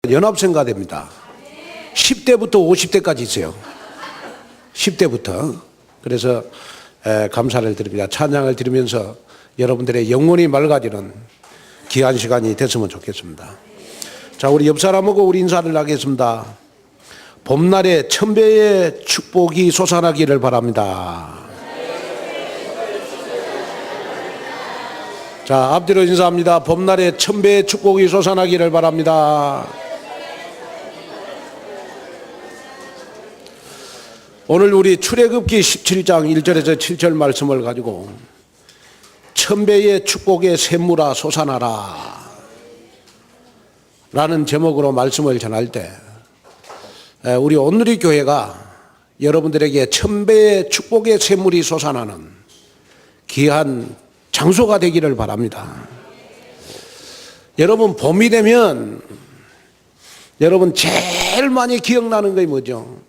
연합생가됩니다. 10대부터 50대까지 있어요. 10대부터. 그래서 감사를 드립니다. 찬양을 드리면서 여러분들의 영혼이 맑아지는 귀한 시간이 됐으면 좋겠습니다. 자, 우리 옆 사람하고 우리 인사를 하겠습니다. 봄날에 천배의 축복이 솟아나기를 바랍니다. 자, 앞뒤로 인사합니다. 봄날에 천배의 축복이 솟아나기를 바랍니다. 오늘 우리 출애굽기 17장 1절에서 7절 말씀을 가지고 천배의 축복의 샘물아 솟아나라 라는 제목으로 말씀을 전할 때 우리 온누리 교회가 여러분들에게 천배의 축복의 샘물이 솟아나는 귀한 장소가 되기를 바랍니다. 여러분, 봄이 되면 여러분 제일 많이 기억나는 게 뭐죠?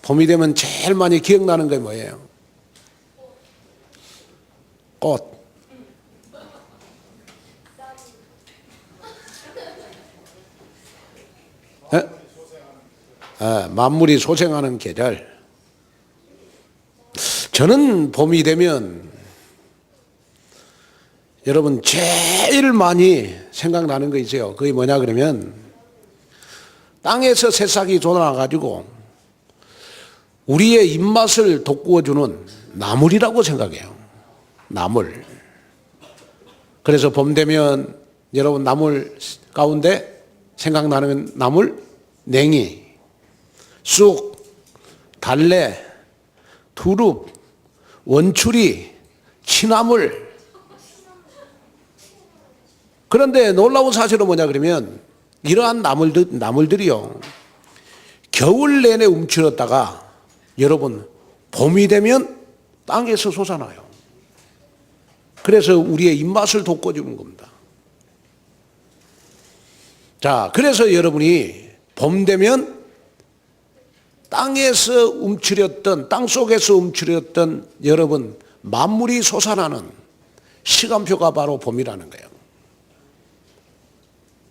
봄이 되면 제일 많이 기억나는 게 뭐예요? 꽃. 만물이 소생하는 계절. 저는 봄이 되면 여러분 제일 많이 생각나는 거 있어요. 그게 뭐냐 그러면 땅에서 새싹이 돋아나가지고 우리의 입맛을 돋구어주는 나물이라고 생각해요. 나물. 그래서 봄 되면 여러분 나물 가운데 생각나는 나물, 냉이, 쑥, 달래, 두릅, 원추리, 취나물. 그런데 놀라운 사실은 뭐냐 그러면 이러한 나물들이요, 겨울 내내 움츠렸다가 여러분 봄이 되면 땅에서 솟아나요. 그래서 우리의 입맛을 돋궈주는 겁니다. 자, 그래서 여러분이 봄 되면 땅에서 움츠렸던, 땅 속에서 움츠렸던 여러분 만물이 솟아나는 시간표가 바로 봄이라는 거예요.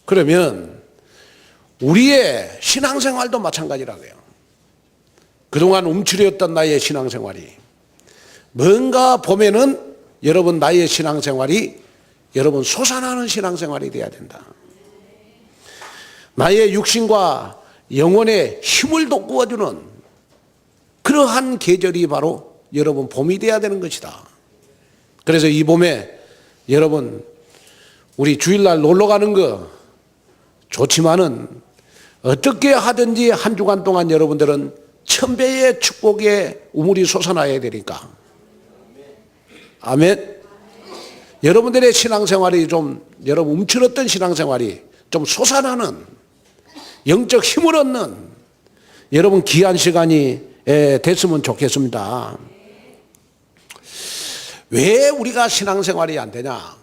그러면 우리의 신앙생활도 마찬가지라고요. 그동안 움츠렸던 나의 신앙생활이 뭔가 봄에는 여러분 나의 신앙생활이 여러분 솟아나는 신앙생활이 돼야 된다. 나의 육신과 영혼의 힘을 돋구어주는 그러한 계절이 바로 여러분 봄이 돼야 되는 것이다. 그래서 이 봄에 여러분 우리 주일날 놀러 가는 거 좋지만은 어떻게 하든지 한 주간 동안 여러분들은 천배의 축복의 우물이 솟아나야 되니까. 아멘. 여러분들의 신앙생활이 좀, 여러분 움츠렸던 신앙생활이 좀 솟아나는 영적 힘을 얻는 여러분 귀한 시간이 됐으면 좋겠습니다. 왜 우리가 신앙생활이 안 되냐?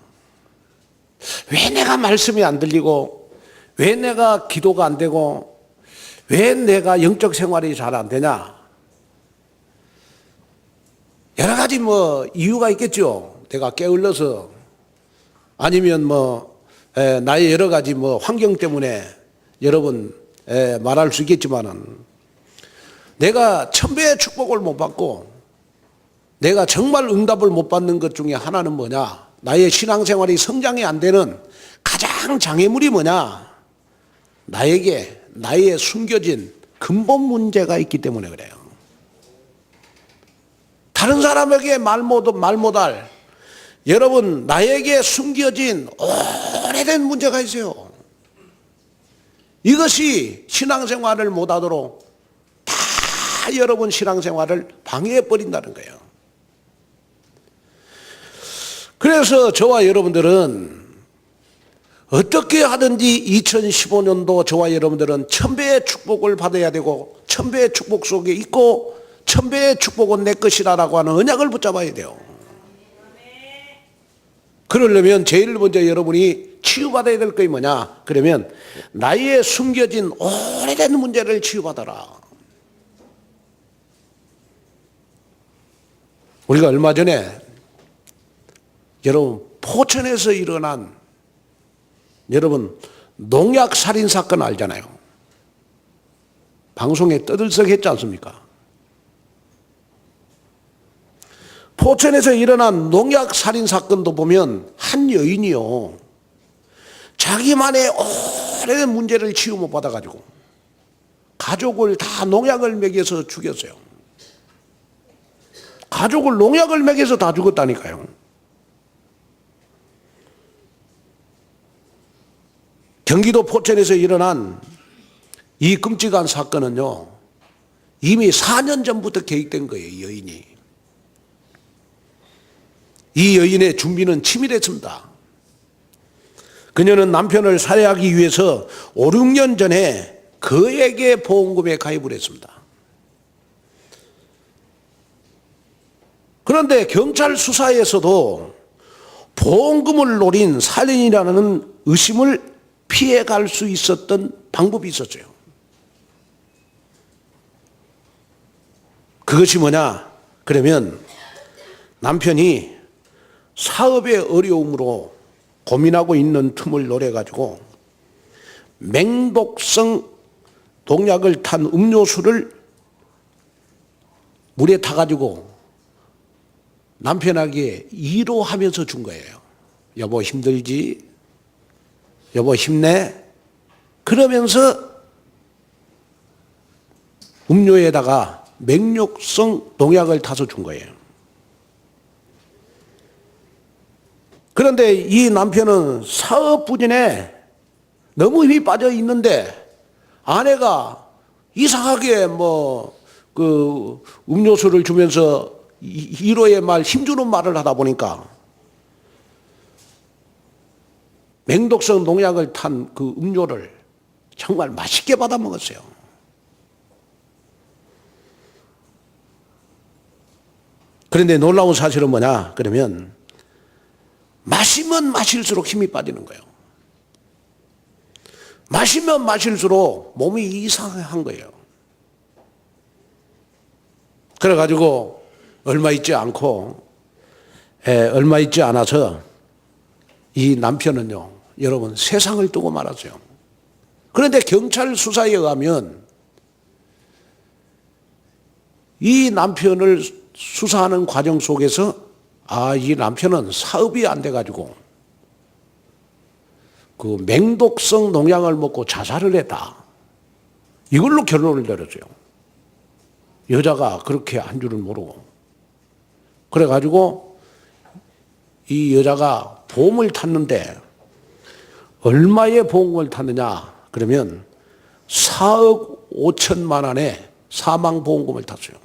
왜 내가 말씀이 안 들리고, 왜 내가 기도가 안 되고, 왜 내가 영적 생활이 잘 안 되냐? 여러 가지 이유가 있겠죠. 내가 게을러서, 아니면 나의 여러 가지 환경 때문에 여러분 말할 수 있겠지만은, 내가 천배의 축복을 못 받고 내가 정말 응답을 못 받는 것 중에 하나는 뭐냐? 나의 신앙생활이 성장이 안 되는 가장 장애물이 뭐냐? 나에게 나의 숨겨진 근본 문제가 있기 때문에 그래요. 다른 사람에게 말 못할 여러분 나에게 숨겨진 오래된 문제가 있어요. 이것이 신앙생활을 못하도록 다 여러분 신앙생활을 방해해버린다는 거예요. 그래서 저와 여러분들은 어떻게 하든지 2015년도 저와 여러분들은 천배의 축복을 받아야 되고, 천배의 축복 속에 있고, 천배의 축복은 내 것이라고 하는 언약을 붙잡아야 돼요. 그러려면 제일 먼저 여러분이 치유받아야 될 것이 뭐냐? 그러면 나의 숨겨진 오래된 문제를 치유받아라. 우리가 얼마 전에 여러분 포천에서 일어난 여러분 농약 살인 사건 알잖아요. 방송에 떠들썩했지 않습니까? 포천에서 일어난 농약 살인 사건도 보면 한 여인이요, 자기만의 오래된 문제를 치유 못 받아가지고 가족을 다 농약을 먹여서 죽였어요. 가족을 농약을 먹여서 다 죽었다니까요. 경기도 포천에서 일어난 이 끔찍한 사건은요, 이미 4년 전부터 계획된 거예요. 이 여인이. 이 여인의 준비는 치밀했습니다. 그녀는 남편을 살해하기 위해서 5, 6년 전에 그에게 보험금에 가입을 했습니다. 그런데 경찰 수사에서도 보험금을 노린 살인이라는 의심을 피해갈 수 있었던 방법이 있었어요. 그것이 뭐냐? 그러면 남편이 사업의 어려움으로 고민하고 있는 틈을 노려가지고 맹독성 농약을 탄 음료수를 물에 타가지고 남편에게 위로하면서 준 거예요. 여보 힘들지? 여보 힘내? 그러면서 음료에다가 맹독성 농약을 타서 준 거예요. 그런데 이 남편은 사업 부진에 너무 힘이 빠져 있는데 아내가 이상하게 그 음료수를 주면서 위로의 말, 힘주는 말을 하다 보니까 맹독성 농약을 탄 그 음료를 정말 맛있게 받아 먹었어요. 그런데 놀라운 사실은 뭐냐? 그러면 마시면 마실수록 힘이 빠지는 거예요. 마시면 마실수록 몸이 이상한 거예요. 그래가지고 얼마 있지 않아서 이 남편은요, 여러분 세상을 두고 말았어요. 그런데 경찰 수사에 의하면 이 남편을 수사하는 과정 속에서 이 남편은 사업이 안 돼가지고 그 맹독성 농약을 먹고 자살을 했다. 이걸로 결론을 내렸어요. 여자가 그렇게 한 줄은 모르고. 그래가지고 이 여자가 보험을 탔는데 얼마의 보험을 탔느냐? 그러면 4억 5천만 원의 사망보험금을 탔어요.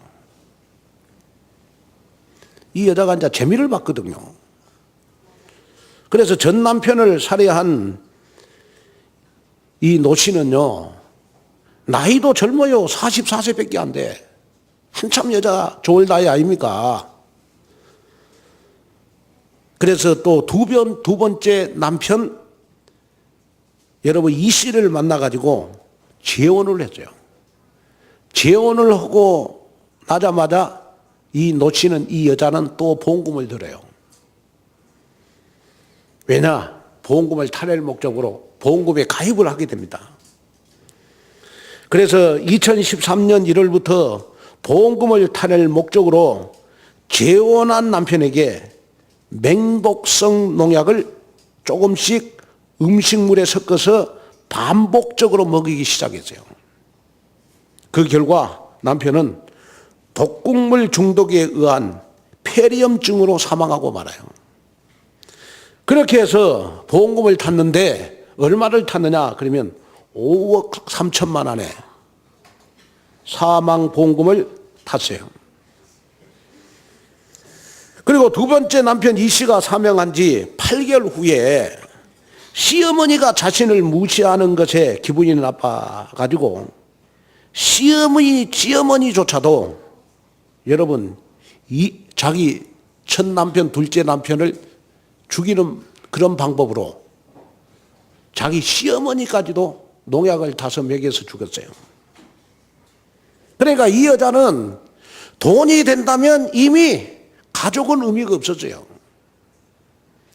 이 여자가 이제 재미를 봤거든요. 그래서 전 남편을 살해한 이 노 씨는요, 나이도 젊어요. 44세밖에 안 돼. 한참 여자 좋을 나이 아닙니까? 그래서 또 두 번째 남편, 여러분 이 씨를 만나가지고 재혼을 했어요. 재혼을 하고 나자마자 이 노 씨는, 이 여자는 또 보험금을 들어요. 왜냐? 보험금을 타낼 목적으로 보험금에 가입을 하게 됩니다. 그래서 2013년 1월부터 보험금을 타낼 목적으로 재혼한 남편에게 맹독성 농약을 조금씩 음식물에 섞어서 반복적으로 먹이기 시작했어요. 그 결과 남편은 독극물 중독에 의한 폐렴증으로 사망하고 말아요. 그렇게 해서 보험금을 탔는데 얼마를 탔느냐? 그러면 5억 3천만 원의 사망보험금을 탔어요. 그리고 두 번째 남편 이 씨가 사망한 지 8개월 후에 시어머니가 자신을 무시하는 것에 기분이 나빠가지고 지어머니조차도 여러분 자기 첫 남편, 둘째 남편을 죽이는 그런 방법으로 자기 시어머니까지도 농약을 타서 먹여서 죽였어요. 그러니까 이 여자는 돈이 된다면 이미 가족은 의미가 없었어요.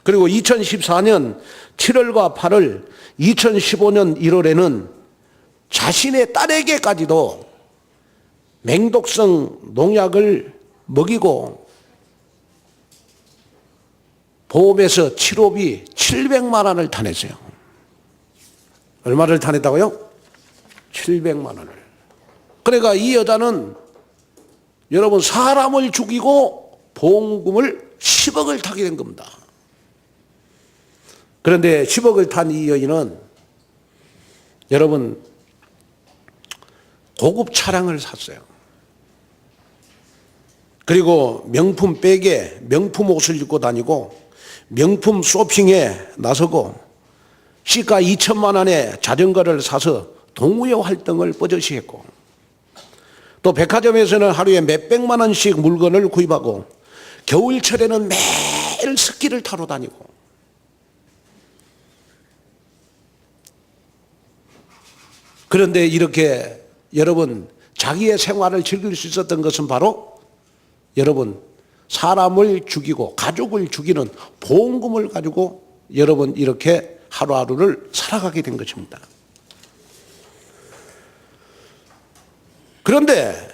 그리고 2014년 7월과 8월, 2015년 1월에는 자신의 딸에게까지도 맹독성 농약을 먹이고 보험에서 치료비 700만 원을 타냈어요. 얼마를 타냈다고요? 700만 원을. 그러니까 이 여자는 여러분 사람을 죽이고 보험금을 10억을 타게 된 겁니다. 그런데 10억을 탄 이 여인은 여러분 고급 차량을 샀어요. 그리고 명품 백에 명품 옷을 입고 다니고 명품 쇼핑에 나서고 시가 2천만 원의 자전거를 사서 동호회 활동을 뻗어시 했고 또 백화점에서는 하루에 몇백만 원씩 물건을 구입하고 겨울철에는 매일 스키를 타러 다니고 그런데 이렇게 여러분 자기의 생활을 즐길 수 있었던 것은 바로 여러분 사람을 죽이고 가족을 죽이는 보험금을 가지고 여러분 이렇게 하루하루를 살아가게 된 것입니다. 그런데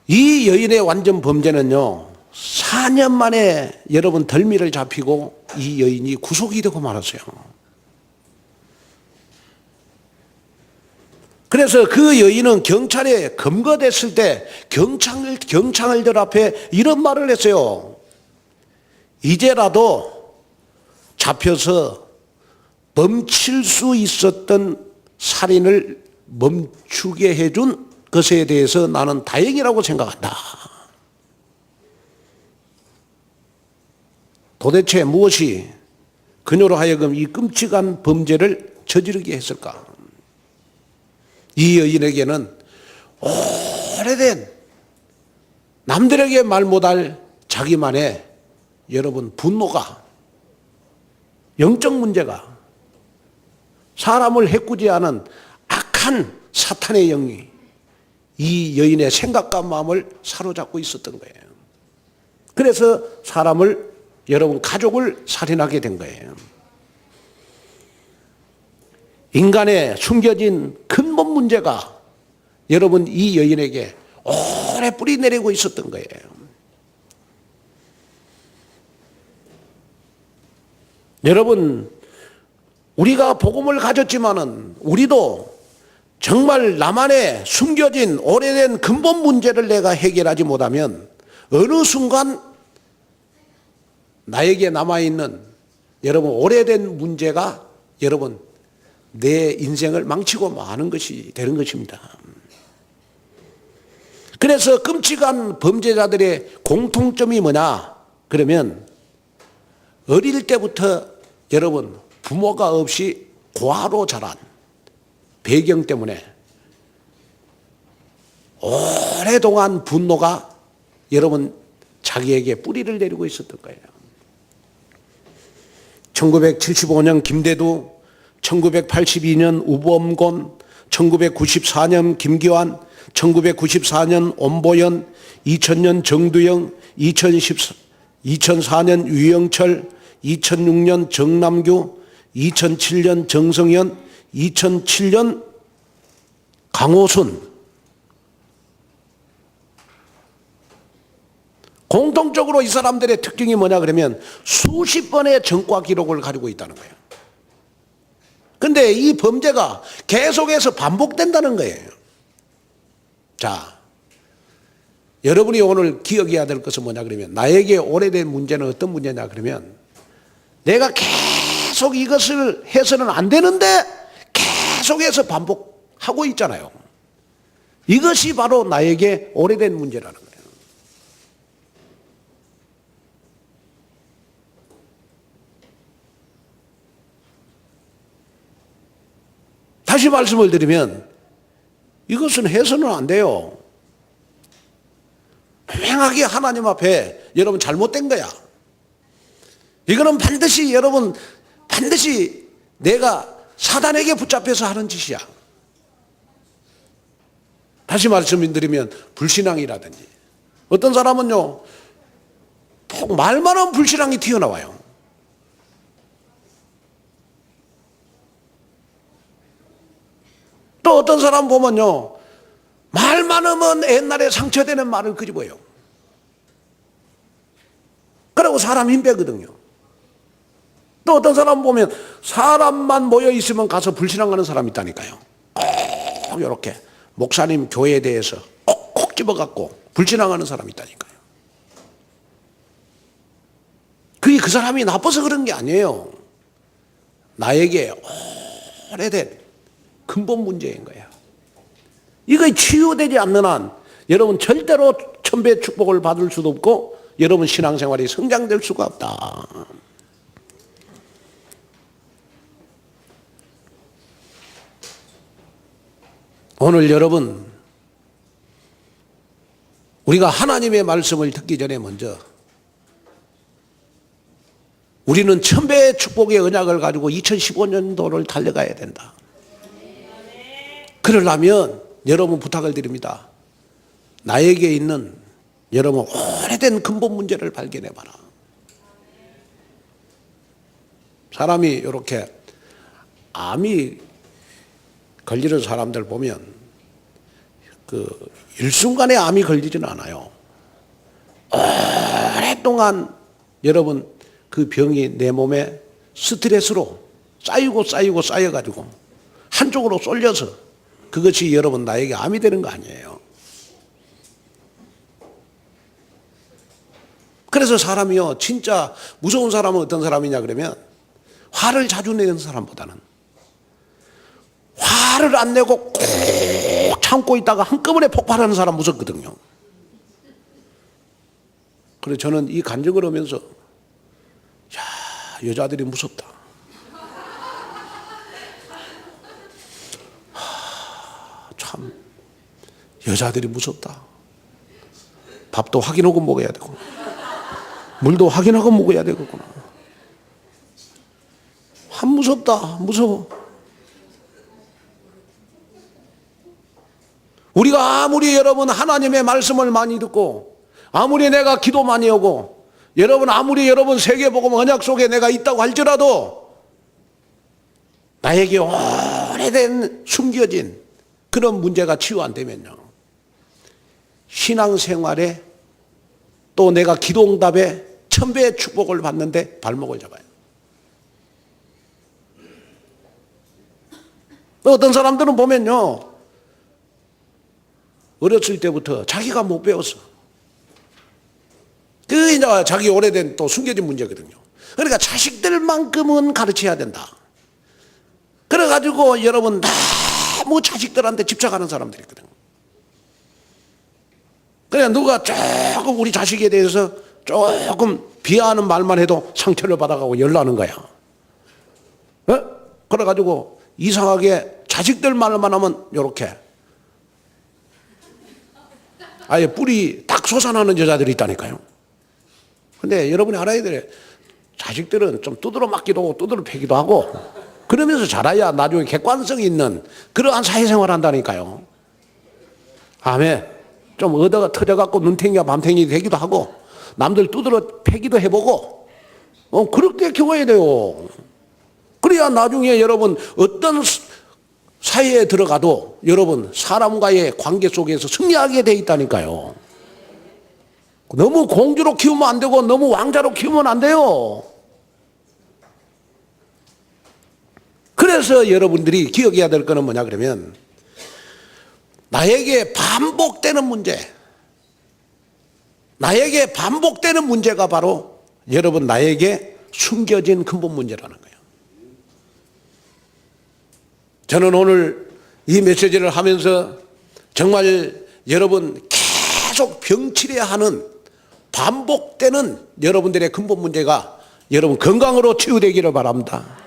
이 여인의 완전 범죄는요 4년 만에 여러분 덜미를 잡히고 이 여인이 구속이 되고 말았어요. 그래서 그 여인은 경찰에 검거됐을 때 경찰들 앞에 이런 말을 했어요. 이제라도 잡혀서 멈출 수 있었던 살인을 멈추게 해준 것에 대해서 나는 다행이라고 생각한다. 도대체 무엇이 그녀로 하여금 이 끔찍한 범죄를 저지르게 했을까? 이 여인에게는 오래된 남들에게 말 못할 자기만의 여러분 분노가 영적 문제가 사람을 해꾸지하는 악한 사탄의 영이 이 여인의 생각과 마음을 사로잡고 있었던 거예요. 그래서 사람을 여러분 가족을 살인하게 된 거예요. 인간의 숨겨진 근본 문제가 여러분 이 여인에게 오래 뿌리 내리고 있었던 거예요. 여러분 우리가 복음을 가졌지만은 우리도 정말 나만의 숨겨진 오래된 근본 문제를 내가 해결하지 못하면 어느 순간 나에게 남아있는 여러분 오래된 문제가 여러분 내 인생을 망치고 마는 것이 되는 것입니다. 그래서 끔찍한 범죄자들의 공통점이 뭐냐? 그러면 어릴 때부터 여러분 부모가 없이 고아로 자란 배경 때문에 오랫동안 분노가 여러분 자기에게 뿌리를 내리고 있었던 거예요. 1975년 김대두, 1982년 우범곤, 1994년 김기환, 1994년 엄보연, 2000년 정두영, 2004년 유영철, 2006년 정남규, 2007년 정성현, 2007년 강호순. 공통적으로 이 사람들의 특징이 뭐냐 그러면 수십 번의 전과 기록을 가지고 있다는 거예요. 근데 이 범죄가 계속해서 반복된다는 거예요. 자, 여러분이 오늘 기억해야 될 것은 뭐냐 그러면 나에게 오래된 문제는 어떤 문제냐 그러면 내가 계속 이것을 해서는 안 되는데 계속해서 반복하고 있잖아요. 이것이 바로 나에게 오래된 문제라는 거예요. 다시 말씀을 드리면 이것은 해서는 안 돼요. 분명하게 하나님 앞에 여러분 잘못된 거야. 이거는 반드시 여러분 반드시 내가 사단에게 붙잡혀서 하는 짓이야. 다시 말씀드리면 불신앙이라든지 어떤 사람은요 꼭 말만 하면 불신앙이 튀어나와요. 또 어떤 사람 보면요, 말 많으면 옛날에 상처되는 말을 끄집어요. 그리고 사람 힘 빼거든요. 또 어떤 사람 보면 사람만 모여 있으면 가서 불신앙하는 사람이 있다니까요. 꼭 이렇게 목사님 교회에 대해서 콕콕 집어갖고 불신앙하는 사람이 있다니까요. 그게 그 사람이 나빠서 그런 게 아니에요. 나에게 오래된 근본 문제인 거예요. 이거 치유되지 않는 한 여러분 절대로 천배의 축복을 받을 수도 없고 여러분 신앙생활이 성장될 수가 없다. 오늘 여러분, 우리가 하나님의 말씀을 듣기 전에 먼저 우리는 천배의 축복의 언약을 가지고 2015년도를 달려가야 된다. 그러려면 여러분 부탁을 드립니다. 나에게 있는 여러분 오래된 근본 문제를 발견해 봐라. 사람이 이렇게 암이 걸리는 사람들 보면 그 일순간에 암이 걸리지는 않아요. 오랫동안 여러분 그 병이 내 몸에 스트레스로 쌓여가지고 한쪽으로 쏠려서 그것이 여러분 나에게 암이 되는 거 아니에요. 그래서 사람이요, 진짜 무서운 사람은 어떤 사람이냐 그러면 화를 자주 내는 사람보다는 화를 안 내고 꼭 참고 있다가 한꺼번에 폭발하는 사람 무섭거든요. 그래서 저는 이 간증을 하면서 야, 여자들이 무섭다. 참 여자들이 무섭다. 밥도 확인하고 먹어야 되고 물도 확인하고 먹어야 되겠구나. 참 무섭다. 무서워. 우리가 아무리 여러분 하나님의 말씀을 많이 듣고 아무리 내가 기도 많이 하고 여러분 아무리 여러분 세계복음 언약 속에 내가 있다고 할지라도 나에게 오래된 숨겨진 그런 문제가 치유 안 되면요, 신앙생활에 또 내가 기도응답에 천배의 축복을 받는데 발목을 잡아요. 어떤 사람들은 보면요, 어렸을 때부터 자기가 못 배웠어. 그 이제 자기 오래된 또 숨겨진 문제거든요. 그러니까 자식들만큼은 가르쳐야 된다. 그래가지고 여러분 너무 자식들한테 집착하는 사람들이 있거든요. 그래 누가 조금 우리 자식에 대해서 조금 비하하는 말만 해도 상처를 받아가고 열나는 거야. 그래가지고 이상하게 자식들 말만 하면 요렇게 아예 뿔이 딱 솟아나는 여자들이 있다니까요. 근데 여러분이 알아야 돼. 자식들은 좀 두드러 맞기도 하고 두드러 패기도 하고 그러면서 자라야 나중에 객관성 있는 그러한 사회생활 한다니까요. 아멘. 좀 얻어가 터져갖고 눈탱이가 밤탱이 되기도 하고 남들 두드러 패기도 해보고 그렇게 키워야 돼요. 그래야 나중에 여러분 어떤 사회에 들어가도 여러분 사람과의 관계 속에서 승리하게 돼 있다니까요. 너무 공주로 키우면 안 되고 너무 왕자로 키우면 안 돼요. 그래서 여러분들이 기억해야 될 거는 뭐냐 그러면 나에게 반복되는 문제, 나에게 반복되는 문제가 바로 여러분 나에게 숨겨진 근본 문제라는 거예요. 저는 오늘 이 메시지를 하면서 정말 여러분 계속 병치레야 하는 반복되는 여러분들의 근본 문제가 여러분 건강으로 치유되기를 바랍니다.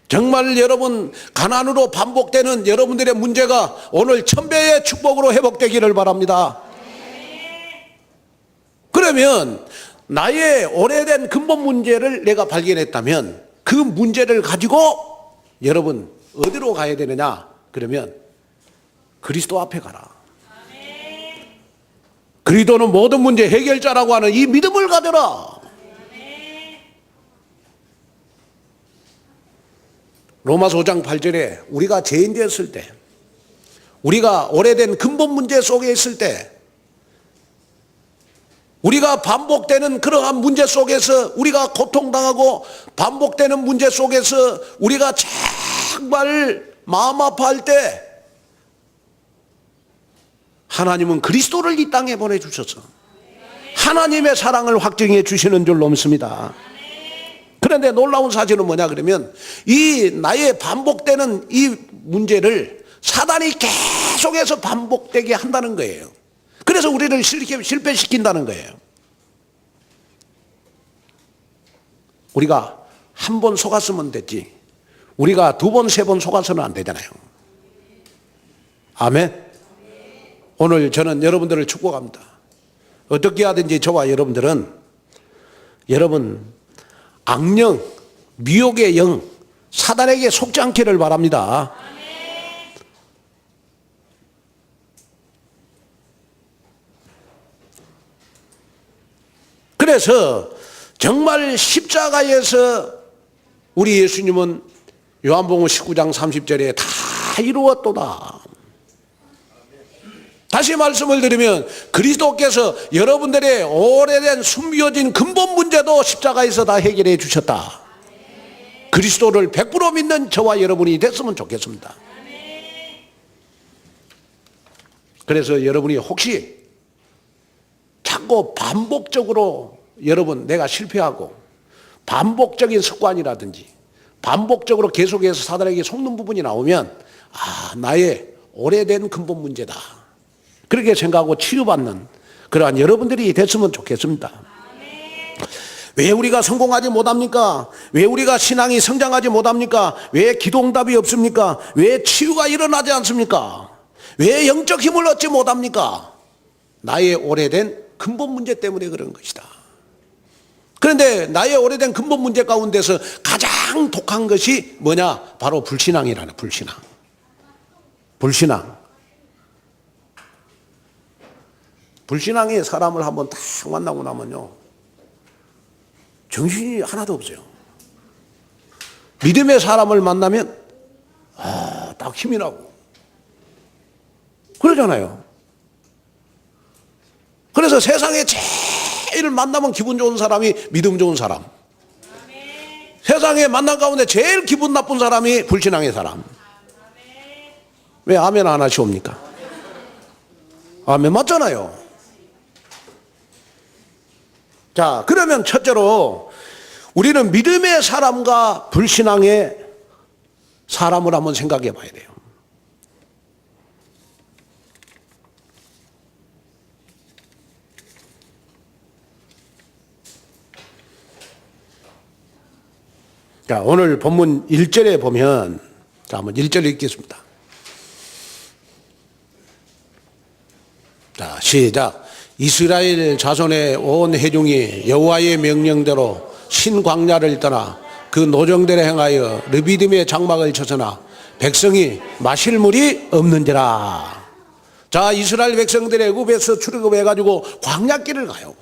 정말 여러분 가난으로 반복되는 여러분들의 문제가 오늘 천배의 축복으로 회복되기를 바랍니다. 그러면 나의 오래된 근본 문제를 내가 발견했다면 그 문제를 가지고 여러분 어디로 가야 되느냐 그러면 그리스도 앞에 가라. 그리스도는 모든 문제 해결자라고 하는 이 믿음을 가져라. 로마서 5장 8절에 우리가 죄인 되었을 때, 우리가 오래된 근본 문제 속에 있을 때, 우리가 반복되는 그러한 문제 속에서 우리가 고통당하고 반복되는 문제 속에서 우리가 정말 마음 아파할 때 하나님은 그리스도를 이 땅에 보내주셔서 하나님의 사랑을 확증해 주시는 줄로 믿습니다. 그런데 놀라운 사실은 뭐냐 그러면 이 나의 반복되는 이 문제를 사단이 계속해서 반복되게 한다는 거예요. 그래서 우리를 실패시킨다는 거예요. 우리가 한 번 속았으면 됐지, 우리가 두 번, 세 번 속아서는 안 되잖아요. 아멘. 오늘 저는 여러분들을 축복합니다. 어떻게 하든지 저와 여러분들은 여러분 악령, 미혹의 영, 사단에게 속지 않기를 바랍니다. 그래서 정말 십자가에서 우리 예수님은 요한복음 19장 30절에 다 이루었도다. 다시 말씀을 드리면 그리스도께서 여러분들의 오래된 숨겨진 근본 문제도 십자가에서 다 해결해 주셨다. 그리스도를 100% 믿는 저와 여러분이 됐으면 좋겠습니다. 그래서 여러분이 혹시 자꾸 반복적으로 여러분 내가 실패하고 반복적인 습관이라든지 반복적으로 계속해서 사단에게 속는 부분이 나오면 나의 오래된 근본 문제다, 그렇게 생각하고 치유받는 그러한 여러분들이 됐으면 좋겠습니다. 왜 우리가 성공하지 못합니까? 왜 우리가 신앙이 성장하지 못합니까? 왜 기도응답이 없습니까? 왜 치유가 일어나지 않습니까? 왜 영적 힘을 얻지 못합니까? 나의 오래된 근본 문제 때문에 그런 것이다. 그런데 나의 오래된 근본 문제 가운데서 가장 독한 것이 뭐냐? 바로 불신앙이라는, 불신앙. 불신앙의 사람을 한번 딱 만나고 나면요, 정신이 하나도 없어요. 믿음의 사람을 만나면 딱 힘이 나고 그러잖아요. 그래서 세상에 제일 만나면 기분 좋은 사람이 믿음 좋은 사람, 세상에 만난 가운데 제일 기분 나쁜 사람이 불신앙의 사람. 왜 아멘 안 하시옵니까? 아멘 맞잖아요. 자, 그러면 첫째로 우리는 믿음의 사람과 불신앙의 사람을 한번 생각해 봐야 돼요. 자, 오늘 본문 1절에 보면, 자, 한번 1절 읽겠습니다. 자, 시작. 이스라엘 자손의 온 회중이 여호와의 명령대로 신광야를 떠나 그 노정대로 행하여 르비딤의 장막을 쳐서나 백성이 마실 물이 없는지라. 자, 이스라엘 백성들의 애굽에서 출애굽해가지고 광야길을 가요.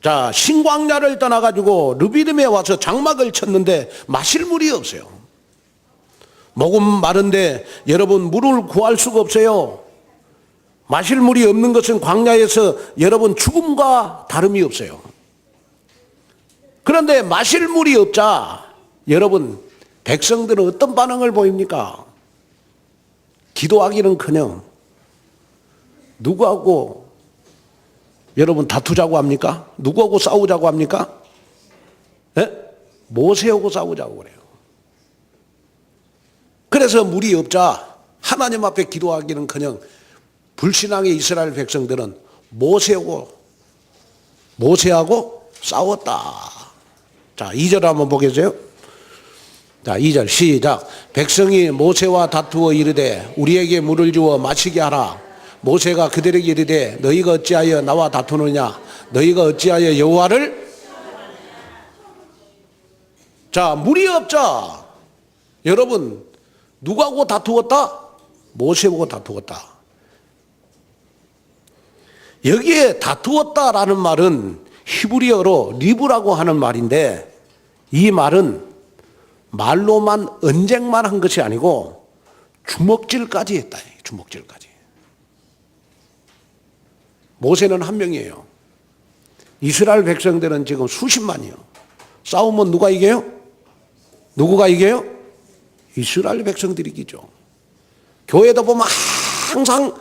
자, 신광야를 떠나가지고 르비딤에 와서 장막을 쳤는데 마실 물이 없어요. 목은 마른데 여러분 물을 구할 수가 없어요. 마실 물이 없는 것은 광야에서 여러분 죽음과 다름이 없어요. 그런데 마실 물이 없자 여러분 백성들은 어떤 반응을 보입니까? 기도하기는커녕 누구하고 여러분 다투자고 합니까? 누구하고 싸우자고 합니까? 네? 모세하고 싸우자고 그래요. 그래서 물이 없자 하나님 앞에 기도하기는커녕 불신앙의 이스라엘 백성들은 모세하고 싸웠다. 자, 2절 한번 보겠어요? 자, 2절 시작. 백성이 모세와 다투어 이르되 우리에게 물을 주어 마시게 하라. 모세가 그들에게 이르되 너희가 어찌하여 나와 다투느냐? 너희가 어찌하여 여호와를? 자, 물이 없자 여러분 누구하고 다투었다? 모세하고 다투었다. 여기에 다투었다라는 말은 히브리어로 리브라고 하는 말인데 이 말은 말로만 언쟁만 한 것이 아니고 주먹질까지 했다. 주먹질까지. 모세는 한 명이에요. 이스라엘 백성들은 지금 수십만이요. 싸우면 누가 이겨요? 누구가 이겨요? 이스라엘 백성들이 이기죠. 교회도 보면 항상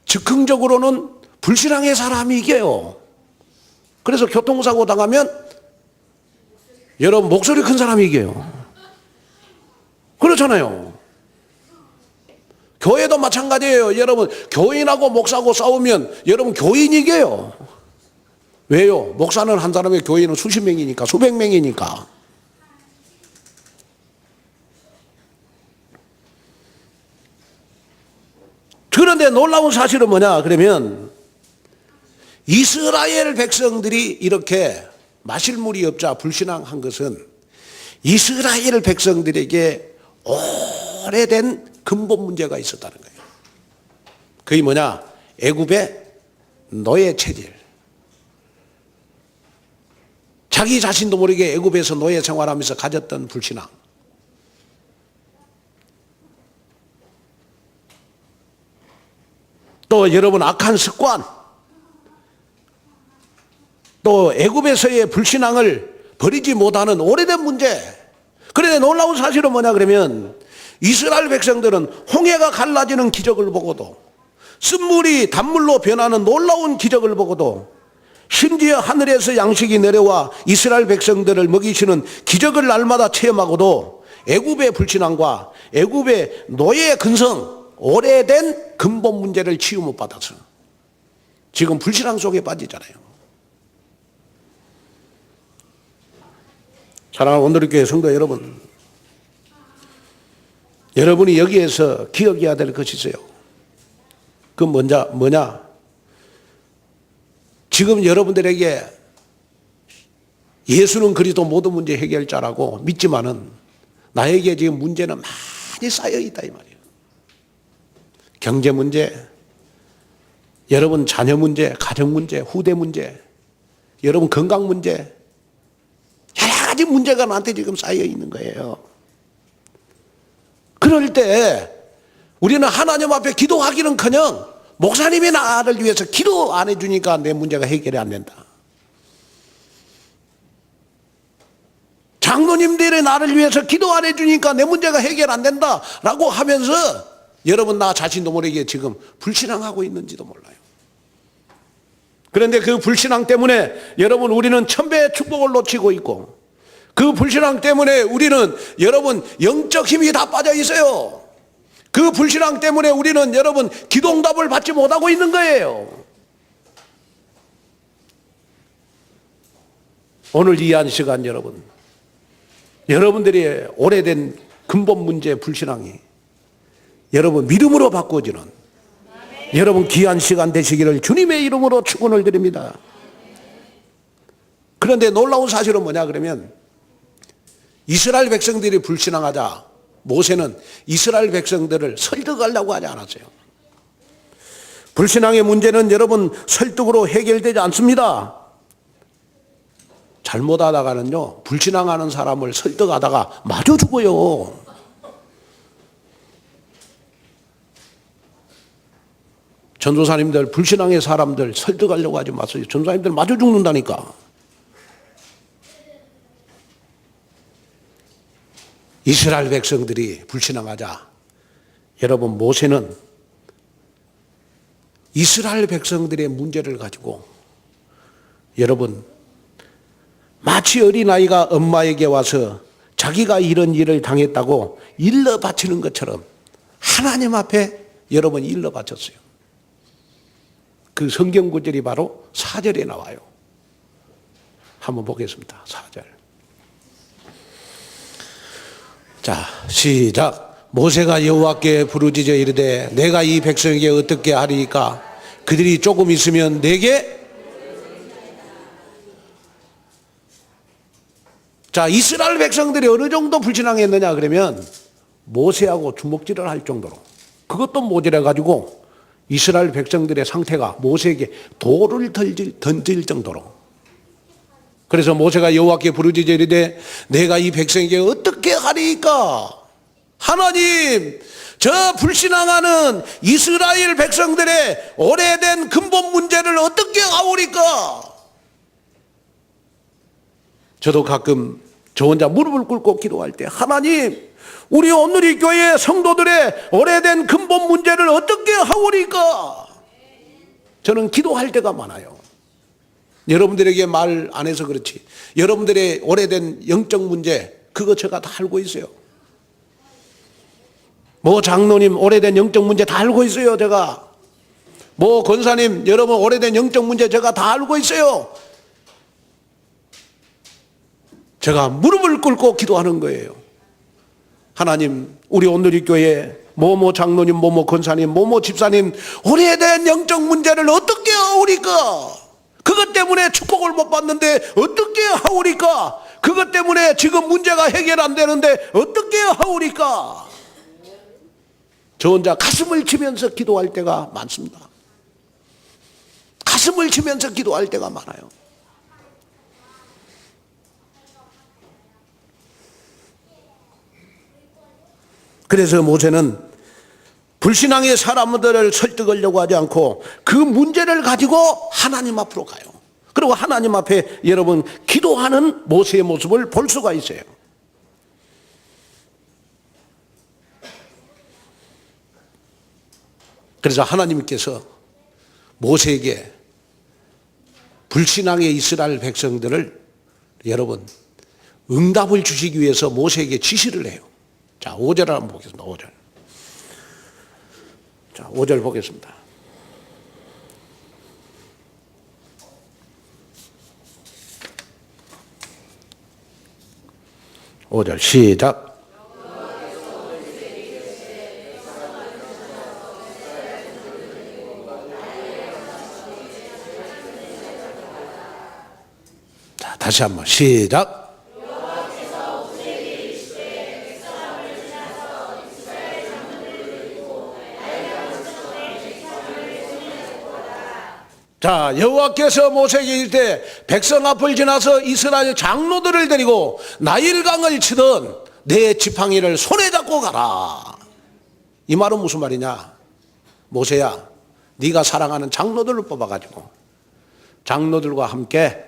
즉흥적으로는 불신앙의 사람이 이겨요. 그래서 교통사고 당하면 여러분 목소리 큰 사람이 이겨요. 그렇잖아요. 교회도 마찬가지예요. 여러분 교인하고 목사하고 싸우면 여러분 교인이 이겨요. 왜요? 목사는 한 사람의 교인은 수십 명이니까, 수백 명이니까. 그런데 놀라운 사실은 뭐냐 그러면 이스라엘 백성들이 이렇게 마실 물이 없자 불신앙한 것은 이스라엘 백성들에게 오래된 근본 문제가 있었다는 거예요. 그게 뭐냐? 애굽의 노예 체질. 자기 자신도 모르게 애굽에서 노예 생활하면서 가졌던 불신앙. 또 여러분 악한 습관. 또 애굽에서의 불신앙을 버리지 못하는 오래된 문제. 그런데 놀라운 사실은 뭐냐 그러면 이스라엘 백성들은 홍해가 갈라지는 기적을 보고도 쓴물이 단물로 변하는 놀라운 기적을 보고도 심지어 하늘에서 양식이 내려와 이스라엘 백성들을 먹이시는 기적을 날마다 체험하고도 애굽의 불신앙과 애굽의 노예 근성 오래된 근본 문제를 치유 못 받아서 지금 불신앙 속에 빠지잖아요. 사랑하는 온누리교회 성도 여러분, 여러분이 여기에서 기억해야 될 것이 있어요. 그 뭐냐? 지금 여러분들에게 예수는 그리스도 모든 문제 해결자라고 믿지만은 나에게 지금 문제는 많이 쌓여 있다 이 말이에요. 경제 문제, 여러분 자녀 문제, 가정 문제, 후대 문제, 여러분 건강 문제, 여러 가지 문제가 나한테 지금 쌓여 있는 거예요. 그럴 때 우리는 하나님 앞에 기도하기는커녕 목사님이 나를 위해서 기도 안 해주니까 내 문제가 해결이 안 된다. 장로님들이 나를 위해서 기도 안 해주니까 내 문제가 해결 안 된다 라고 하면서 여러분 나 자신도 모르게 지금 불신앙하고 있는지도 몰라요. 그런데 그 불신앙 때문에 여러분 우리는 천배의 축복을 놓치고 있고 그 불신앙 때문에 우리는 여러분 영적 힘이 다 빠져 있어요. 그 불신앙 때문에 우리는 여러분 기도응답을 받지 못하고 있는 거예요. 오늘 이 한 시간 여러분들의 오래된 근본 문제 불신앙이 여러분 믿음으로 바꿔지는 여러분 귀한 시간 되시기를 주님의 이름으로 축원을 드립니다. 그런데 놀라운 사실은 뭐냐 그러면 이스라엘 백성들이 불신앙하자 모세는 이스라엘 백성들을 설득하려고 하지 않았어요. 불신앙의 문제는 여러분 설득으로 해결되지 않습니다. 잘못하다가는요 불신앙하는 사람을 설득하다가 마저 죽어요. 전도사님들 불신앙의 사람들 설득하려고 하지 마세요. 전도사님들 마저 죽는다니까. 이스라엘 백성들이 불신앙하자 여러분 모세는 이스라엘 백성들의 문제를 가지고 여러분 마치 어린아이가 엄마에게 와서 자기가 이런 일을 당했다고 일러 바치는 것처럼 하나님 앞에 여러분 일러 바쳤어요. 그 성경 구절이 바로 4절에 나와요. 한번 보겠습니다. 4절. 자, 시작. 모세가 여호와께 부르짖어 이르되 내가 이 백성에게 어떻게 하리이까? 그들이 조금 있으면 내게. 자, 이스라엘 백성들이 어느 정도 불신앙했느냐 그러면 모세하고 주먹질을 할 정도로 그것도 모자라 가지고 이스라엘 백성들의 상태가 모세에게 돌을 던질 정도로 그래서 모세가 여호와께 부르짖어 이르되 내가 이 백성에게 어떻게 하리이까? 하나님, 저 불신앙하는 이스라엘 백성들의 오래된 근본 문제를 어떻게 하오리까? 저도 가끔 저 혼자 무릎을 꿇고 기도할 때 하나님, 우리 온누리 교회 성도들의 오래된 근본 문제를 어떻게 하오리까? 저는 기도할 때가 많아요. 여러분들에게 말 안 해서 그렇지 여러분들의 오래된 영적 문제 그거 제가 다 알고 있어요. 뭐 장로님 오래된 영적 문제 다 알고 있어요. 제가 뭐 권사님 여러분 오래된 영적 문제 제가 다 알고 있어요. 제가 무릎을 꿇고 기도하는 거예요. 하나님, 우리 온누리 교회 뭐뭐 장로님 뭐뭐 권사님 뭐뭐 집사님 오래된 영적 문제를 어떻게 하오리까? 그것 때문에 축복을 못 받는데 어떻게 하오리까? 그것 때문에 지금 문제가 해결 안 되는데 어떻게 하오리까? 저 혼자 가슴을 치면서 기도할 때가 많습니다. 가슴을 치면서 기도할 때가 많아요. 그래서 모세는 불신앙의 사람들을 설득하려고 하지 않고 그 문제를 가지고 하나님 앞으로 가요. 그리고 하나님 앞에 여러분 기도하는 모세의 모습을 볼 수가 있어요. 그래서 하나님께서 모세에게 불신앙의 이스라엘 백성들을 여러분 응답을 주시기 위해서 모세에게 지시를 해요. 자, 5절 한번 보겠습니다. 5절. 자, 5절 보겠습니다. 오 절 시작. 자, 다시 한번 시작. 자, 여호와께서 모세에게 이르되 백성 앞을 지나서 이스라엘 장로들을 데리고 나일강을 치던 내 지팡이를 손에 잡고 가라. 이 말은 무슨 말이냐? 모세야, 네가 사랑하는 장로들을 뽑아가지고 장로들과 함께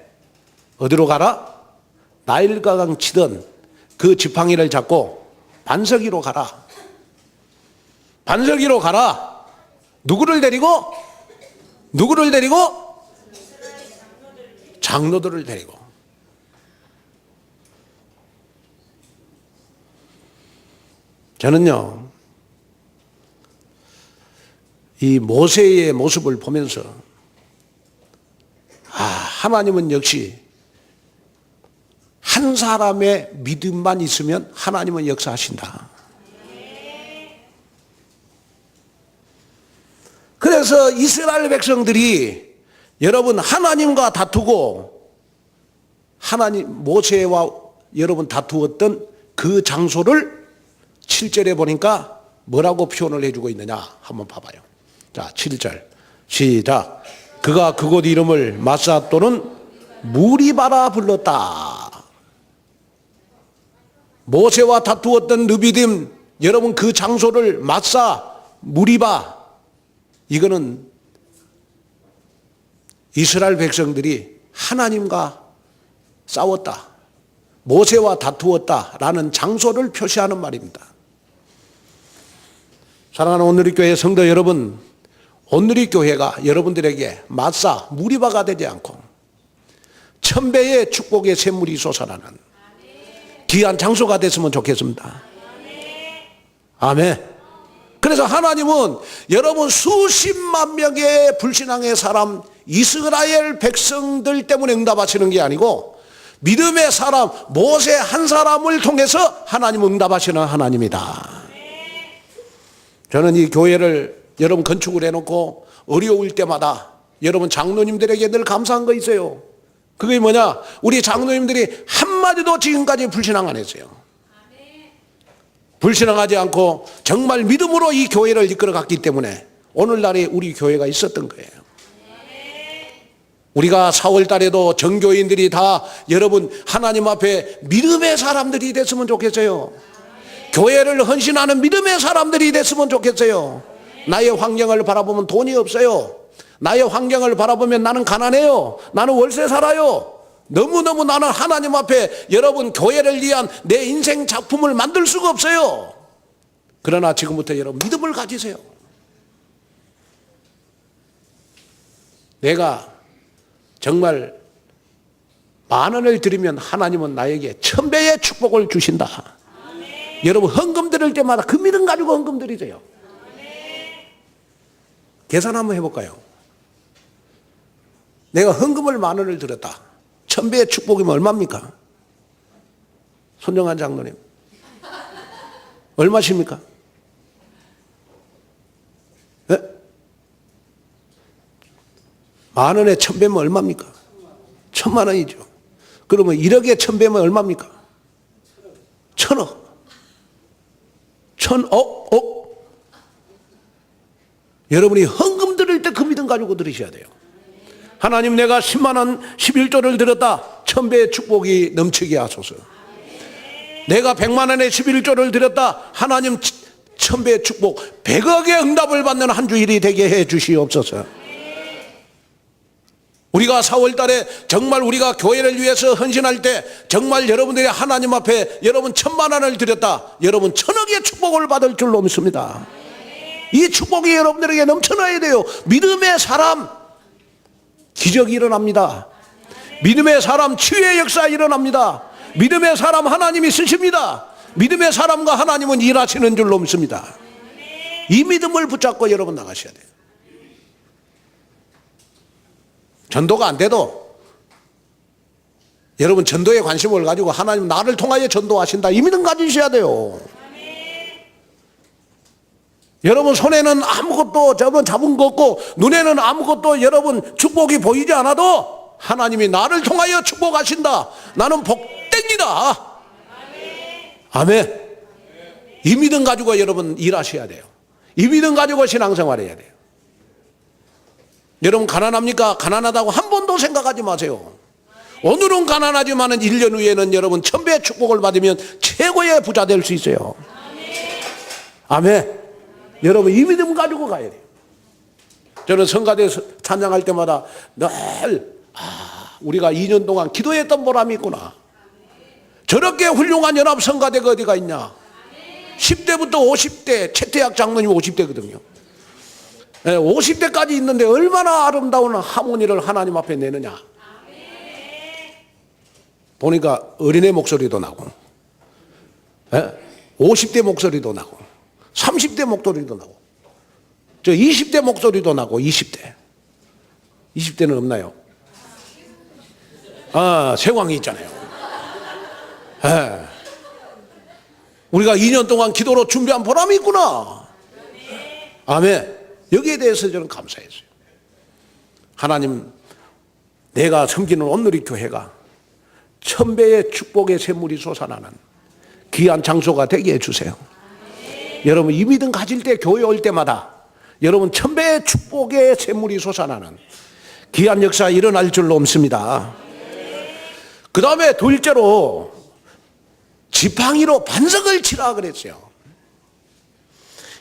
어디로 가라? 나일강 치던 그 지팡이를 잡고 반석이로 가라. 반석이로 가라. 누구를 데리고? 누구를 데리고? 장로들을 데리고. 저는요, 이 모세의 모습을 보면서 하나님은 역시 한 사람의 믿음만 있으면 하나님은 역사하신다. 그래서 이스라엘 백성들이 여러분 하나님과 다투고 모세와 여러분 다투었던 그 장소를 7절에 보니까 뭐라고 표현을 해주고 있느냐 한번 봐봐요. 자, 7절 시작. 그가 그곳 이름을 마사 또는 무리바라 불렀다. 모세와 다투었던 르비딤 여러분 그 장소를 마사 무리바, 이거는 이스라엘 백성들이 하나님과 싸웠다, 모세와 다투었다라는 장소를 표시하는 말입니다. 사랑하는 온누리 교회 성도 여러분, 온누리 교회가 여러분들에게 마사 무리바가 되지 않고 천배의 축복의 샘물이 솟아나는 귀한 장소가 됐으면 좋겠습니다. 아멘. 그래서 하나님은 여러분 수십만 명의 불신앙의 사람 이스라엘 백성들 때문에 응답하시는 게 아니고 믿음의 사람 모세 한 사람을 통해서 하나님 응답하시는 하나님이다. 저는 이 교회를 여러분 건축을 해놓고 어려울 때마다 여러분 장로님들에게 늘 감사한 거 있어요. 그게 뭐냐? 우리 장로님들이 한마디도 지금까지 불신앙 안 했어요. 불신앙하지 않고 정말 믿음으로 이 교회를 이끌어갔기 때문에 오늘날에 우리 교회가 있었던 거예요. 우리가 4월 달에도 전교인들이 다 여러분 하나님 앞에 믿음의 사람들이 됐으면 좋겠어요. 교회를 헌신하는 믿음의 사람들이 됐으면 좋겠어요. 나의 환경을 바라보면 돈이 없어요. 나의 환경을 바라보면 나는 가난해요. 나는 월세 살아요. 너무너무 나는 하나님 앞에 여러분 교회를 위한 내 인생 작품을 만들 수가 없어요. 그러나 지금부터 여러분 믿음을 가지세요. 내가 정말 10,000원을 드리면 하나님은 나에게 1000배의 축복을 주신다. 여러분 헌금 드릴 때마다 그 믿음 가지고 헌금 드리세요. 계산 한번 해볼까요? 내가 헌금을 10,000원을 드렸다. 1000배의 축복이면 얼마입니까? 손정한 장로님 얼마십니까? 네? 10,000원에 1000배면 얼마입니까? 10,000,000원이죠. 그러면 1억에 1000배면 얼마입니까? 1,000억. 1,000억. 여러분이 헌금 드릴 때 그 믿음 가지고 드리셔야 돼요. 하나님 내가 10만원 11조를 드렸다. 1000배의 축복이 넘치게 하소서. 내가 100만원에 11조를 드렸다. 하나님 1000배의 축복 100억의 응답을 받는 한 주일이 되게 해 주시옵소서. 우리가 4월 달에 정말 우리가 교회를 위해서 헌신할 때 정말 여러분들이 하나님 앞에 여러분 1,000만원을 드렸다. 여러분 1,000억의 축복을 받을 줄로 믿습니다. 이 축복이 여러분들에게 넘쳐나야 돼요. 믿음의 사람 기적이 일어납니다. 믿음의 사람 치유의 역사 일어납니다. 믿음의 사람 하나님이 쓰십니다. 믿음의 사람과 하나님은 일하시는 줄로 믿습니다. 이 믿음을 붙잡고 여러분 나가셔야 돼요. 전도가 안 돼도 여러분 전도에 관심을 가지고 하나님 나를 통하여 전도하신다. 이 믿음 가지셔야 돼요. 여러분 손에는 아무것도 잡은 거 없고 눈에는 아무것도 여러분 축복이 보이지 않아도 하나님이 나를 통하여 축복하신다. 나는 복됩니다. 아멘. 이 믿음 가지고 여러분 일하셔야 돼요. 이 믿음 가지고 신앙생활 해야 돼요. 여러분 가난합니까? 가난하다고 한 번도 생각하지 마세요. 오늘은 가난하지만 1년 후에는 여러분 1000배의 축복을 받으면 최고의 부자 될 수 있어요. 아멘. 여러분 이 믿음 가지고 가야 돼요. 저는 성가대에서 찬양할 때마다 늘 우리가 2년 동안 기도했던 보람이 있구나. 저렇게 훌륭한 연합 성가대가 어디가 있냐. 10대부터 50대 최태학 장로님 50대거든요 50대까지 있는데 얼마나 아름다운 하모니를 하나님 앞에 내느냐. 보니까 어린애 목소리도 나고 50대 목소리도 나고 30대 목소리도 나고 저 20대 목소리도 나고 20대는 없나요? 세광이 있잖아요. 우리가 2년 동안 기도로 준비한 보람이 있구나. 아멘. 여기에 대해서 저는 감사했어요. 하나님 내가 섬기는 온누리 교회가 1000배의 축복의 샘물이 솟아나는 귀한 장소가 되게 해주세요. 여러분 이 믿음 가질 때 교회 올 때마다 여러분 1000배의 축복의 샘물이 솟아나는 귀한 역사 일어날 줄로 믿습니다. 그 다음에 둘째로 지팡이로 반석을 치라 그랬어요.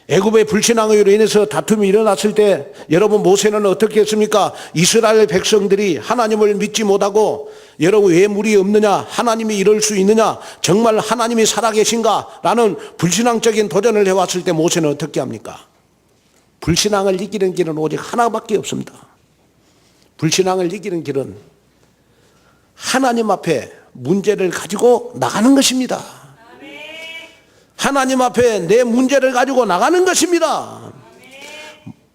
애굽의 불신앙으로 인해서 다툼이 일어났을 때 여러분 모세는 어떻게 했습니까? 이스라엘 백성들이 하나님을 믿지 못하고 여러분 왜 물이 없느냐? 하나님이 이럴 수 있느냐? 정말 하나님이 살아계신가? 라는 불신앙적인 도전을 해왔을 때 모세는 어떻게 합니까? 불신앙을 이기는 길은 오직 하나밖에 없습니다. 불신앙을 이기는 길은 하나님 앞에 문제를 가지고 나가는 것입니다. 하나님 앞에 내 문제를 가지고 나가는 것입니다.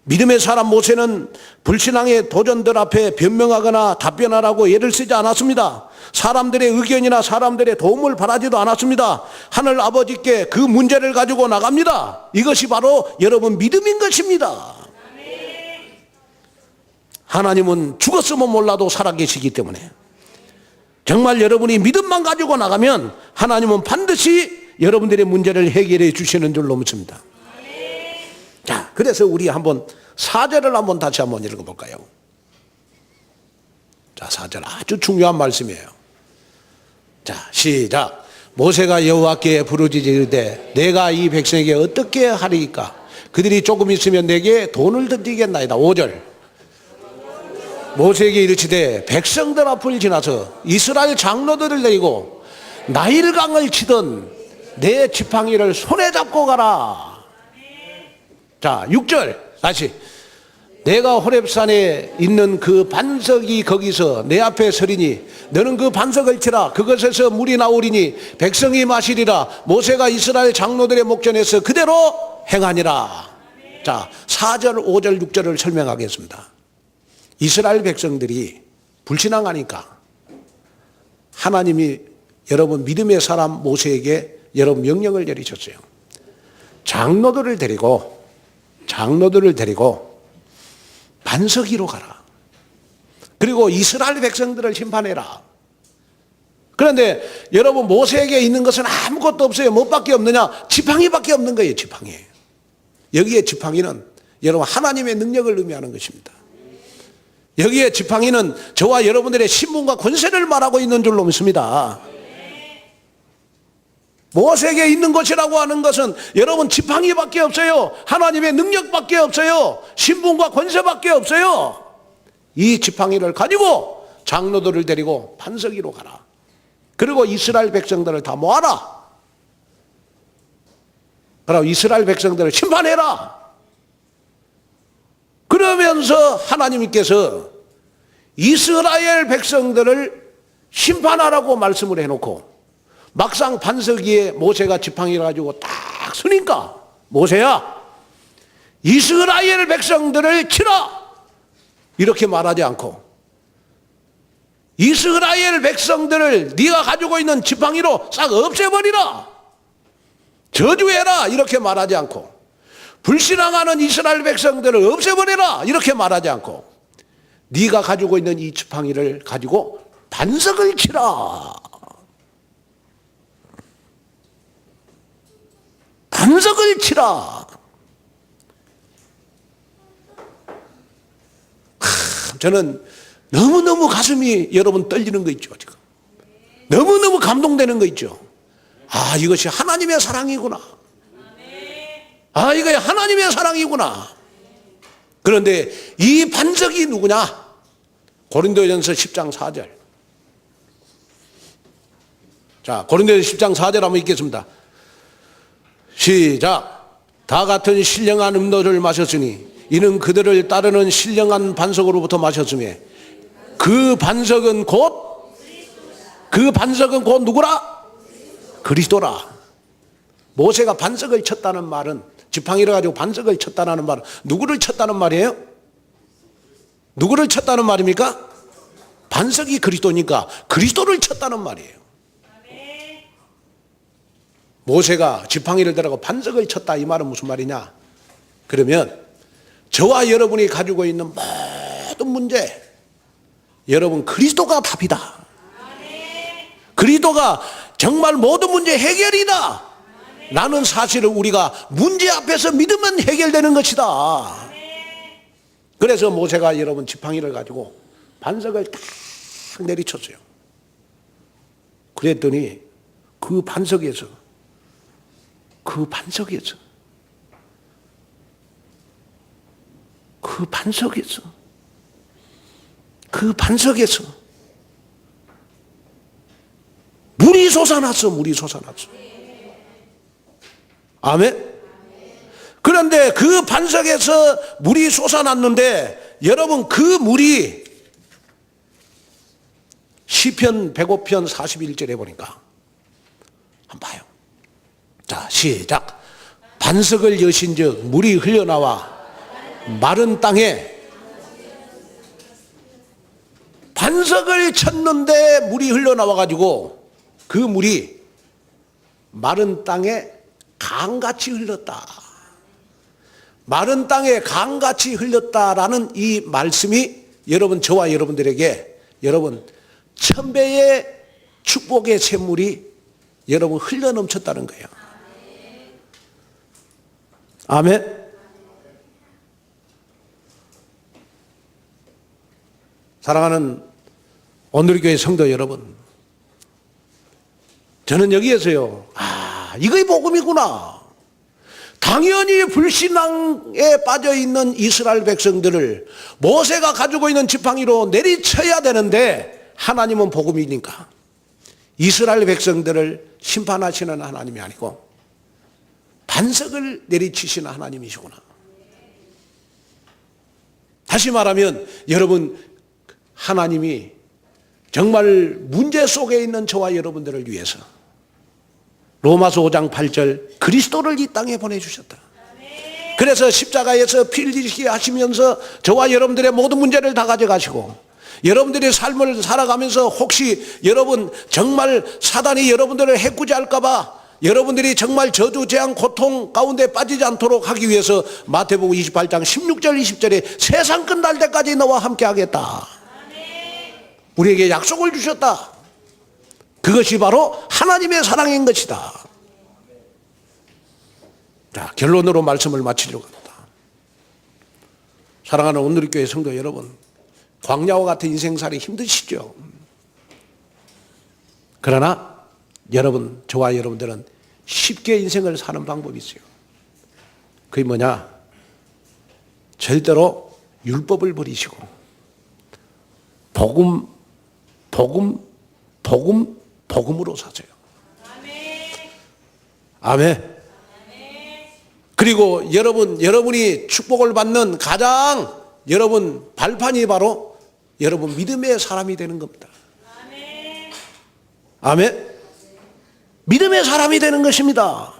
믿음의 사람 모세는 불신앙의 도전들 앞에 변명하거나 답변하라고 애를 쓰지 않았습니다. 사람들의 의견이나 사람들의 도움을 바라지도 않았습니다. 하늘 아버지께 그 문제를 가지고 나갑니다. 이것이 바로 여러분 믿음인 것입니다. 하나님은 죽었으면 몰라도 살아계시기 때문에 정말 여러분이 믿음만 가지고 나가면 하나님은 반드시 여러분들의 문제를 해결해 주시는 줄로 믿습니다. 자, 그래서 우리 한번 4절을 한번 다시 한번 읽어볼까요? 자, 4절 아주 중요한 말씀이에요. 자, 시작. 모세가 여호와께 부르짖으되 내가 이 백성에게 어떻게 하리이까? 그들이 조금 있으면 내게 돈을 던지겠나이다. 5절. 모세에게 이르시되 백성들 앞을 지나서 이스라엘 장로들을 데리고 나일강을 치던 내 지팡이를 손에 잡고 가라. 자, 6절 다시. 내가 호렙산에 있는 그 반석이 거기서 내 앞에 서리니 너는 그 반석을 치라. 그것에서 물이 나오리니 백성이 마시리라. 모세가 이스라엘 장로들의 목전에서 그대로 행하니라. 자, 4절 5절 6절을 설명하겠습니다. 이스라엘 백성들이 불신앙하니까 하나님이 여러분 믿음의 사람 모세에게 여러분 명령을 내리셨어요. 장로들을 데리고 반석 위로 가라. 그리고 이스라엘 백성들을 심판해라. 그런데 여러분 모세에게 있는 것은 아무것도 없어요. 뭐밖에 없느냐? 지팡이밖에 없는 거예요. 지팡이. 여기에 지팡이는 여러분 하나님의 능력을 의미하는 것입니다. 여기에 지팡이는 저와 여러분들의 신분과 권세를 말하고 있는 줄로 믿습니다. 모세에게 있는 것이라고 하는 것은 여러분 지팡이밖에 없어요. 하나님의 능력밖에 없어요. 신분과 권세밖에 없어요. 이 지팡이를 가지고 장로들을 데리고 반석 위로 가라. 그리고 이스라엘 백성들을 다 모아라. 그리고 이스라엘 백성들을 심판해라. 그러면서 하나님께서 이스라엘 백성들을 심판하라고 말씀을 해놓고 막상 반석 위에 모세가 지팡이를 가지고 딱 서니까 모세야 이스라엘 백성들을 치라 이렇게 말하지 않고 이스라엘 백성들을 네가 가지고 있는 지팡이로 싹 없애버리라 저주해라 이렇게 말하지 않고 불신앙하는 이스라엘 백성들을 없애버리라 이렇게 말하지 않고 네가 가지고 있는 이 지팡이를 가지고 반석을 치라. 반석을 치라. 저는 너무너무 가슴이 여러분 떨리는 거 있죠. 지금 너무너무 감동되는 거 있죠. 아, 이것이 하나님의 사랑이구나. 아, 이거 하나님의 사랑이구나. 그런데 이 반석이 누구냐? 고린도전서 10장 4절. 자, 고린도전서 10장 4절 한번 읽겠습니다. 시작. 다 같은 신령한 음료를 마셨으니 이는 그들을 따르는 신령한 반석으로부터 마셨으며 그 반석은 곧 누구라? 그리스도라. 모세가 반석을 쳤다는 말은 지팡이를 가지고 반석을 쳤다는 말은 누구를 쳤다는 말이에요? 누구를 쳤다는 말입니까? 반석이 그리스도니까 그리스도를 쳤다는 말이에요. 모세가 지팡이를 들고 반석을 쳤다 이 말은 무슨 말이냐? 그러면 저와 여러분이 가지고 있는 모든 문제 여러분 그리스도가 답이다. 그리스도가 정말 모든 문제 해결이다 라는 사실을 우리가 문제 앞에서 믿으면 해결되는 것이다. 그래서 모세가 여러분 지팡이를 가지고 반석을 딱 내리쳤어요. 그랬더니 그 반석에서 물이 솟아났어. 아멘. 그런데 그 반석에서 물이 솟아났는데 여러분 그 물이 시편 105편 41절에 보니까 한번 봐요. 자, 시작. 반석을 여신즉 물이 흘러나와 마른 땅에 반석을 쳤는데 물이 흘러나와 가지고 그 물이 마른 땅에 강같이 흘렀다. 마른 땅에 강같이 흘렀다라는 이 말씀이 여러분 저와 여러분들에게 여러분 천배의 축복의 샘물이 여러분 흘러넘쳤다는 거예요. 아멘. 사랑하는 오늘 교회 성도 여러분, 저는 여기에서요, 이거이 복음이구나. 당연히 불신앙에 빠져있는 이스라엘 백성들을 모세가 가지고 있는 지팡이로 내리쳐야 되는데, 하나님은 복음이니까 이스라엘 백성들을 심판하시는 하나님이 아니고 반석을 내리치시는 하나님이시구나. 다시 말하면 여러분, 하나님이 정말 문제 속에 있는 저와 여러분들을 위해서 로마서 5장 8절 그리스도를 이 땅에 보내주셨다. 그래서 십자가에서 피 흘리시게 하시면서 저와 여러분들의 모든 문제를 다 가져가시고, 여러분들의 삶을 살아가면서 혹시 여러분 정말 사단이 여러분들을 해코지할까 봐 여러분들이 정말 저주, 재앙, 고통 가운데 빠지지 않도록 하기 위해서 마태복음 28장 16절 20절에 세상 끝날 때까지 너와 함께 하겠다. 우리에게 약속을 주셨다. 그것이 바로 하나님의 사랑인 것이다. 자, 결론으로 말씀을 마치려고 합니다. 사랑하는 온누리교회 성도 여러분, 광야와 같은 인생살이 힘드시죠? 그러나 여러분, 저와 여러분들은 쉽게 인생을 사는 방법이 있어요. 그게 뭐냐? 절대로 율법을 버리시고 복음으로 사세요. 아멘. 그리고 여러분이 축복을 받는 가장 여러분 발판이 바로 여러분 믿음의 사람이 되는 겁니다. 아멘. 믿음의 사람이 되는 것입니다.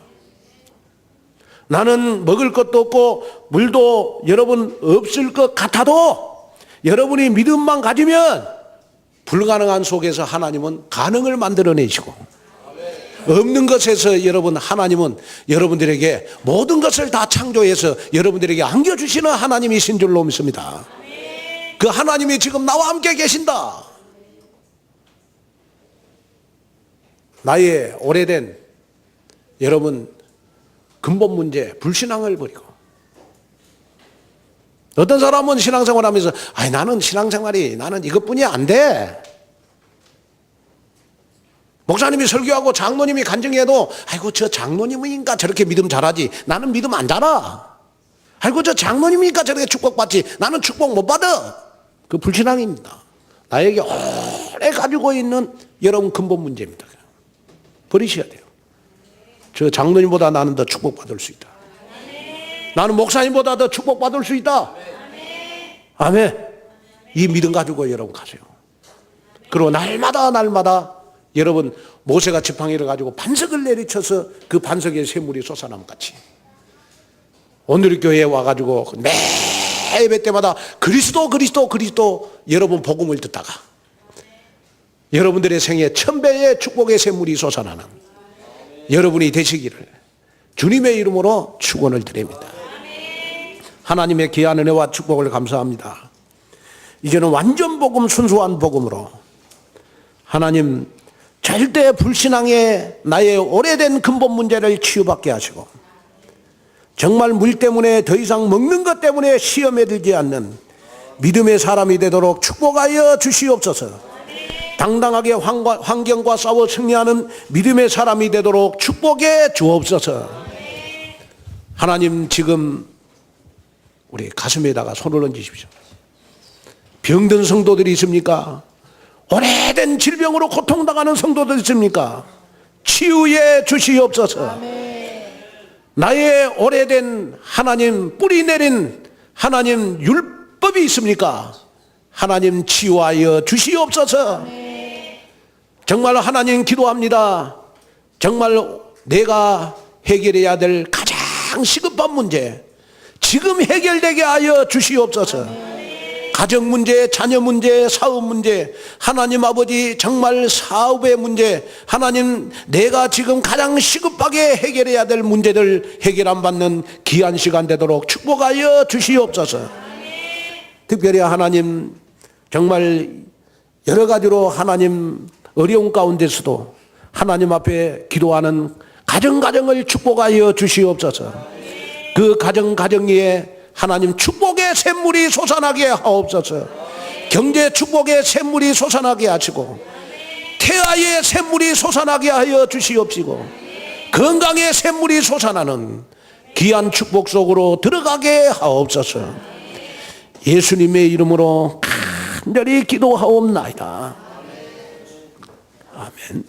나는 먹을 것도 없고 물도 여러분 없을 것 같아도 여러분이 믿음만 가지면 불가능한 속에서 하나님은 가능을 만들어내시고, 없는 것에서 여러분 하나님은 여러분들에게 모든 것을 다 창조해서 여러분들에게 안겨주시는 하나님이신 줄로 믿습니다. 그 하나님이 지금 나와 함께 계신다. 나의 오래된 여러분 근본 문제, 불신앙을 버리고, 어떤 사람은 신앙생활 하면서 나는 신앙생활이 나는 이것뿐이 안 돼. 목사님이 설교하고 장로님이 간증해도 아이고 저 장로님이니까 저렇게 믿음 잘하지, 나는 믿음 안 잘하. 아이고 저 장로님이니까 저렇게 축복받지, 나는 축복 못 받아. 그 불신앙입니다. 나에게 오래 가지고 있는 여러분 근본 문제입니다. 버리셔야 돼요. 저 장로님보다 나는 더 축복받을 수 있다. 나는 목사님보다 더 축복받을 수 있다. 아멘. 이 믿음 가지고 여러분 가세요. 그리고 날마다 여러분 모세가 지팡이를 가지고 반석을 내리쳐서 그 반석에 샘물이 솟아나면 같이 오늘 교회에 와가지고 매 예배 때마다 그리스도 여러분 복음을 듣다가 여러분들의 생에 1000배의 축복의 샘물이 솟아나는 여러분이 되시기를 주님의 이름으로 축원을 드립니다. 하나님의 귀한 은혜와 축복을 감사합니다. 이제는 완전 복음, 순수한 복음으로 하나님 절대 불신앙의 나의 오래된 근본 문제를 치유받게 하시고, 정말 물 때문에 더 이상 먹는 것 때문에 시험에 들지 않는 믿음의 사람이 되도록 축복하여 주시옵소서. 당당하게 환경과 싸워 승리하는 믿음의 사람이 되도록 축복해 주옵소서. 하나님, 지금 우리 가슴에다가 손을 얹으십시오. 병든 성도들이 있습니까? 오래된 질병으로 고통당하는 성도들 있습니까? 치유해 주시옵소서. 아멘. 나의 오래된 하나님 뿌리 내린 하나님 율법이 있습니까? 하나님 치유하여 주시옵소서. 아멘. 정말 하나님 기도합니다. 정말 내가 해결해야 될 가장 시급한 문제 지금 해결되게 하여 주시옵소서. 아멘. 가정 문제, 자녀 문제, 사업 문제, 하나님 아버지 정말 사업의 문제, 하나님 내가 지금 가장 시급하게 해결해야 될 문제들 해결 안 받는 귀한 시간 되도록 축복하여 주시옵소서. 특별히 하나님 정말 여러 가지로 하나님 어려운 가운데서도 하나님 앞에 기도하는 가정을 축복하여 주시옵소서. 그 가정 위에 하나님 축복의 샘물이 솟아나게 하옵소서. 경제 축복의 샘물이 솟아나게 하시고 태아의 샘물이 솟아나게 하여 주시옵시고 건강의 샘물이 솟아나는 귀한 축복 속으로 들어가게 하옵소서. 예수님의 이름으로 간절히 기도하옵나이다. 아멘.